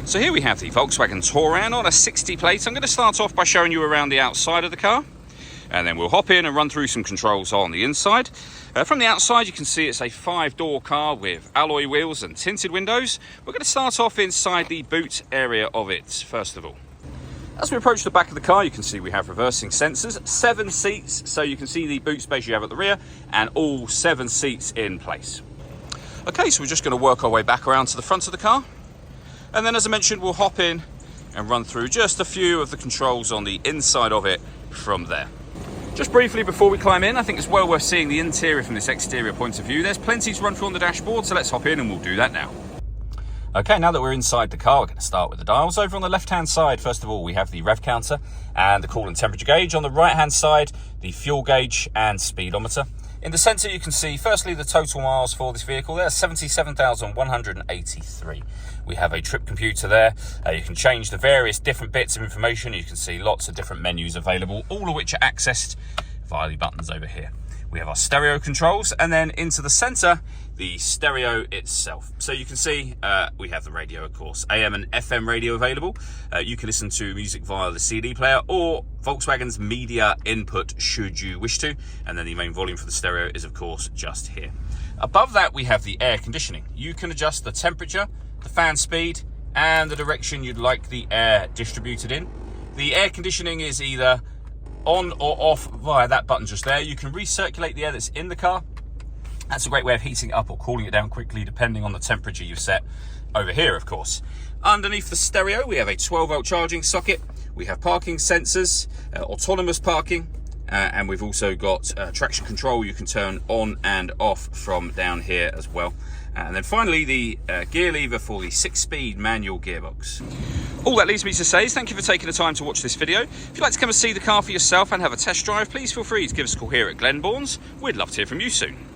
So here we have the Volkswagen Touran on a 60 plate. I'm going to start off by showing you around the outside of the car, and then we'll hop in and run through some controls on the inside. From the outside you can see it's a 5-door car with alloy wheels and tinted windows. We're going to start off inside the boot area of it first of all. As we approach the back of the car, you can see we have reversing sensors, 7 seats, so you can see the boot space you have at the rear, and all 7 seats in place. Okay, so we're just going to work our way back around to the front of the car. And then, as I mentioned, we'll hop in and run through just a few of the controls on the inside of it from there. Just briefly before we climb in, I think it's well worth seeing the interior from this exterior point of view. There's plenty to run through on the dashboard, so let's hop in and we'll do that now. Okay, now that we're inside the car, we're going to start with the dials. Over on the left-hand side, first of all, we have the rev counter and the coolant temperature gauge. On the right-hand side, the fuel gauge and speedometer. In the centre, you can see, firstly, the total miles for this vehicle. There's 77,183. We have a trip computer there. You can change the various different bits of information. You can see lots of different menus available, all of which are accessed via the buttons over here. We have our stereo controls, and then into the centre, the stereo itself. So you can see we have the radio, of course, AM and FM radio available. You can listen to music via the CD player or Volkswagen's media input should you wish to. And then the main volume for the stereo is, of course, just here. Above that, we have the air conditioning. You can adjust the temperature, the fan speed, and the direction you'd like the air distributed in. The air conditioning is either on or off via that button just there. You can recirculate the air that's in the car. That's a great way of heating it up or cooling it down quickly, depending on the temperature you've set over here, of course. Underneath the stereo, we have a 12-volt charging socket. We have parking sensors, autonomous parking, and we've also got traction control you can turn on and off from down here as well. And then finally, the gear lever for the 6-speed manual gearbox. All that leaves me to say is thank you for taking the time to watch this video. If you'd like to come and see the car for yourself and have a test drive, please feel free to give us a call here at Glenbourne's. We'd love to hear from you soon.